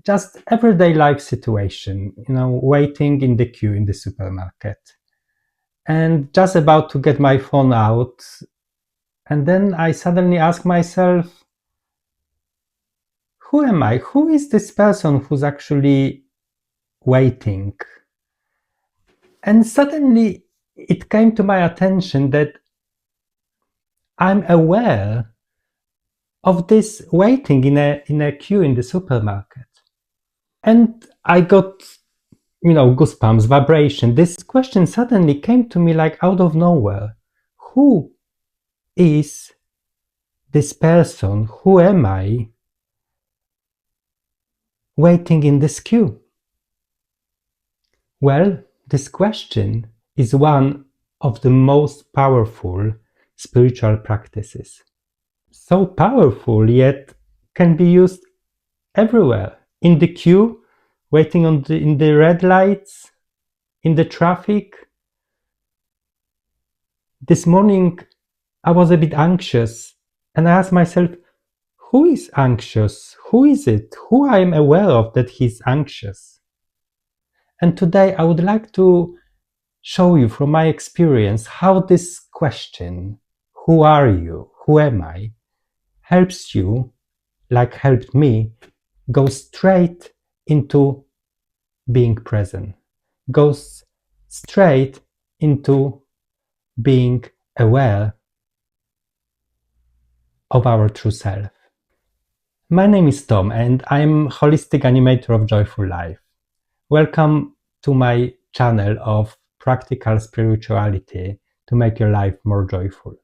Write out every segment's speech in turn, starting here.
just everyday life situation, waiting in the queue in the supermarket and just about to get my phone out. And then I suddenly ask myself, who am I? Who is this person who's actually waiting? And suddenly it came to my attention that I'm aware of this waiting in a queue in the supermarket. And I got, goosebumps, vibration. This question suddenly came to me like out of nowhere. Who is this person? Who am I waiting in this queue? Well, this question is one of the most powerful spiritual practices. So powerful, yet can be used everywhere. In the queue, waiting in the red lights, in the traffic. This morning, I was a bit anxious and I asked myself, who is anxious? Who is it? Who I am aware of that he's anxious? And today I would like to show you from my experience how this question, who are you? Who am I? Helps you, like helped me, go straight into being present, goes straight into being aware of our true self. My name is Tom and I'm holistic animator of Joyful Life. Welcome to my channel of practical spirituality to make your life more joyful.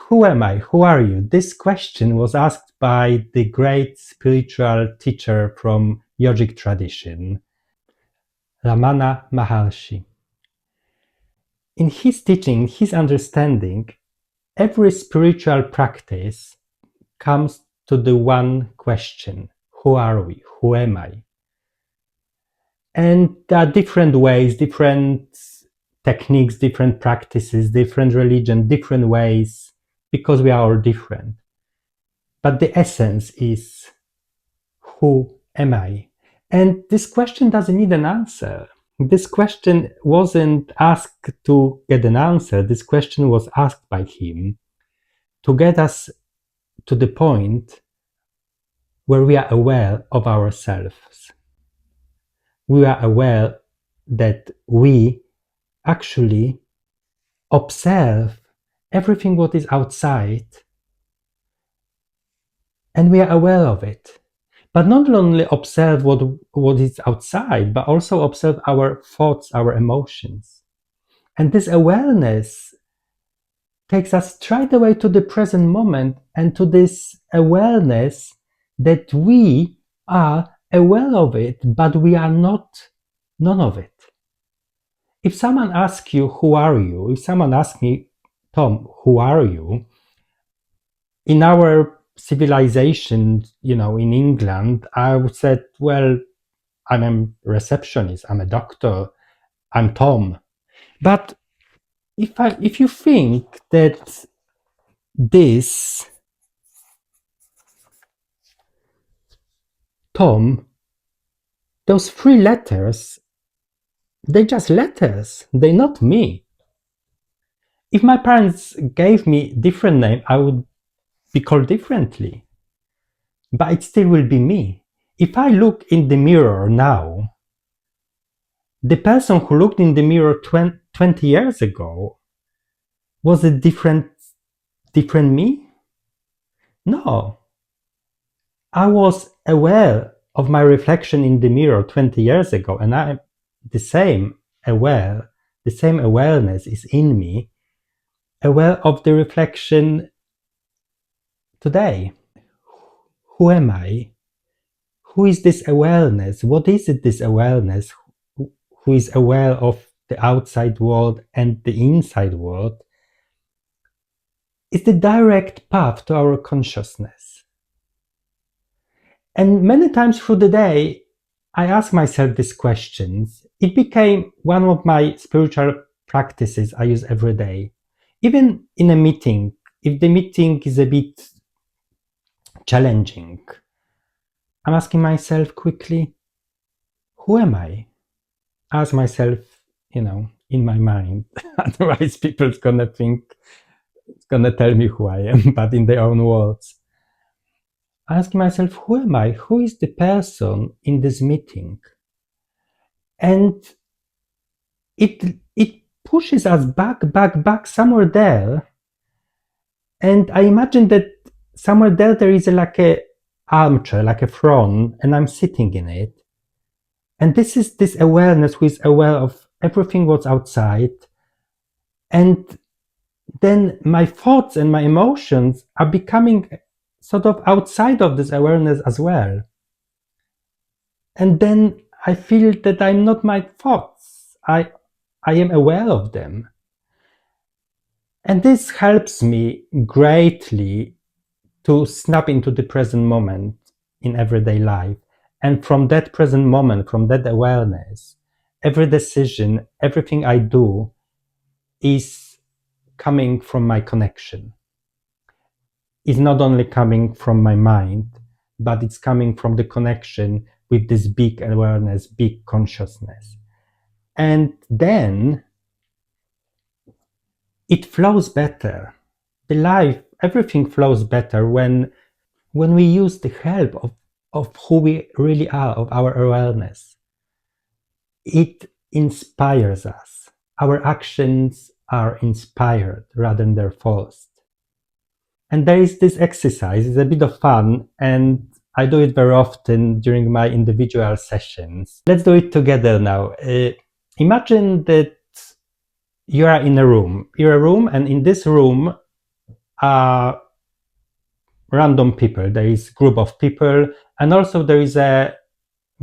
Who am I? Who are you? This question was asked by the great spiritual teacher from yogic tradition, Ramana Maharshi. In his teaching, his understanding, every spiritual practice comes to the one question: who are we? Who am I? And there are different ways, different techniques, different practices, different religion, different ways, because we are all different. But the essence is, who am I? And this question doesn't need an answer. This question wasn't asked to get an answer. This question was asked by him to get us to the point where we are aware of ourselves. We are aware that we actually observe everything what is outside, and we are aware of it. But not only observe what is outside, but also observe our thoughts, our emotions. And this awareness takes us straight away to the present moment and to this awareness that we are aware of it, but we are not none of it. If someone asks you, who are you? If someone asks me, Tom, who are you? In our civilization, in England, I would say, well, I'm a receptionist, I'm a doctor, I'm Tom. But if you think that this Tom, those three letters, they're just letters, they're not me. If my parents gave me different name, I would be called differently. But it still will be me. If I look in the mirror now, the person who looked in the mirror 20 years ago, was a different me? No. I was aware of my reflection in the mirror 20 years ago, and I'm the same aware, the same awareness is in me, aware of the reflection today. Who am I? Who is this awareness? What is it, this awareness, who is aware of the outside world and the inside world? It's the direct path to our consciousness. And many times through the day, I ask myself these questions. It became one of my spiritual practices I use every day. Even in a meeting, if the meeting is a bit challenging, I'm asking myself quickly, who am I? Ask myself, in my mind. Otherwise, people's gonna think, it's gonna tell me who I am, but in their own words. Asking myself, who am I? Who is the person in this meeting? And it pushes us back somewhere there. And I imagine that somewhere there is like a armchair, like a throne, and I'm sitting in it. And this is this awareness who is aware of everything what's outside. And then my thoughts and my emotions are becoming sort of outside of this awareness as well. And then I feel that I'm not my thoughts. I am aware of them. And this helps me greatly to snap into the present moment in everyday life. And from that present moment, from that awareness, every decision, everything I do is coming from my connection. It's not only coming from my mind, but it's coming from the connection with this big awareness, big consciousness. And then it flows better. The life, everything flows better when we use the help of who we really are, of our awareness. It inspires us. Our actions are inspired rather than they're forced. And there is this exercise, it's a bit of fun, and I do it very often during my individual sessions. Let's do it together now. Imagine that you are in a room. You're a room, and in this room are random people. There is a group of people, and also there is a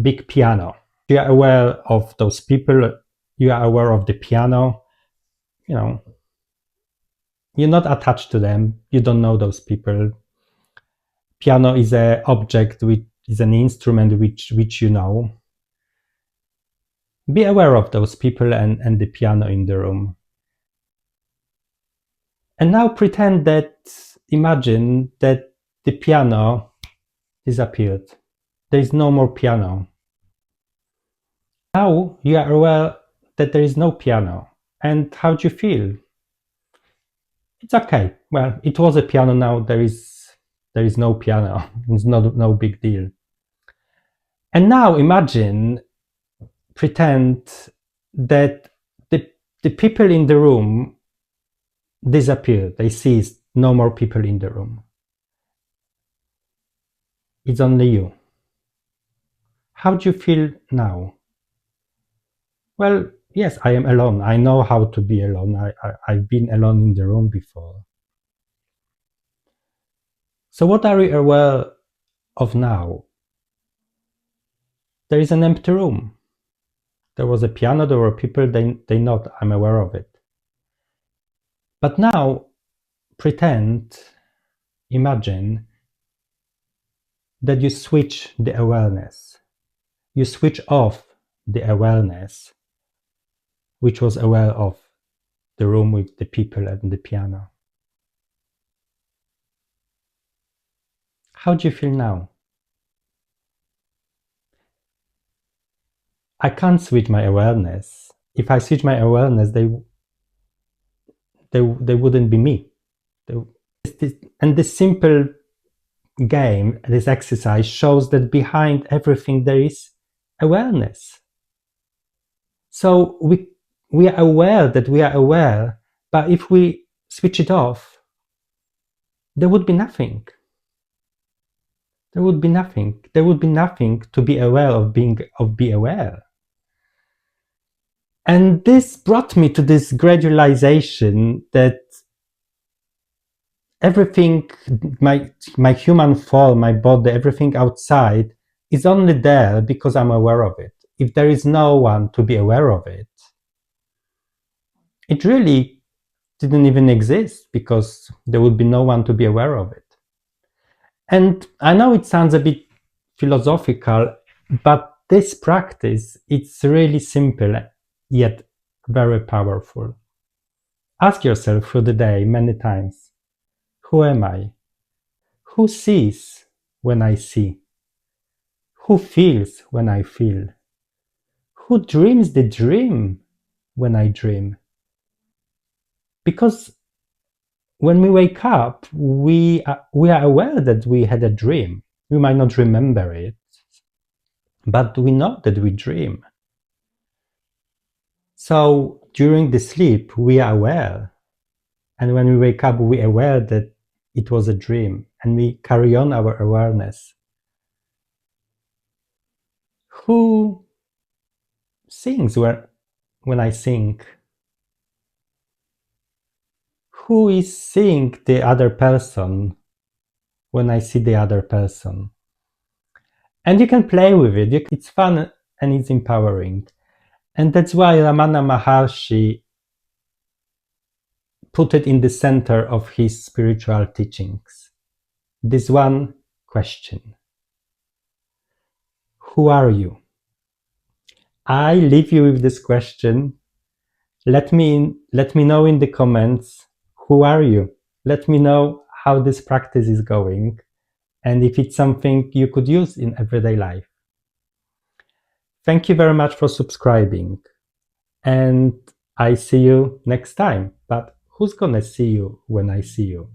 big piano. You are aware of those people. You are aware of the piano. You're not attached to them. You don't know those people. Piano is an object, which is an instrument which you know. Be aware of those people and the piano in the room. And now pretend that, imagine that the piano disappeared. There is no more piano. Now you are aware that there is no piano. And how do you feel? It's okay. Well, it was a piano, now there is no piano. It's no big deal. And now imagine, pretend that the people in the room disappeared. They ceased. No more people in the room. It's only you. How do you feel now? Well, yes, I am alone. I know how to be alone. I've been alone in the room before. So what are we aware of now? There is an empty room. There was a piano, there were people, they not, I'm aware of it. But now, pretend, imagine that you switch the awareness. You switch off the awareness, which was aware of the room with the people and the piano. How do you feel now? I can't switch my awareness. If I switch my awareness, they wouldn't be me. And this simple game, this exercise shows that behind everything there is awareness. So we are aware that we are aware, but if we switch it off, there would be nothing. There would be nothing. There would be nothing to be aware of be aware. And this brought me to this great realization that everything, my human form, my body, everything outside is only there because I'm aware of it. If there is no one to be aware of it, it really didn't even exist because there would be no one to be aware of it. And I know it sounds a bit philosophical, but this practice, it's really simple yet very powerful. Ask yourself through the day many times, who am I? Who sees when I see? Who feels when I feel? Who dreams the dream when I dream? Because when we wake up, we are aware that we had a dream. We might not remember it, but we know that we dream. So during the sleep, we are aware. And when we wake up, we are aware that it was a dream, and we carry on our awareness. Who sings when I sing? Who is seeing the other person when I see the other person? And you can play with it. It's fun and it's empowering. And that's why Ramana Maharshi put it in the center of his spiritual teachings. This one question: who are you? I leave you with this question. Let me know in the comments, who are you? Let me know how this practice is going and if it's something you could use in everyday life. Thank you very much for subscribing, and I see you next time. But who's gonna see you when I see you?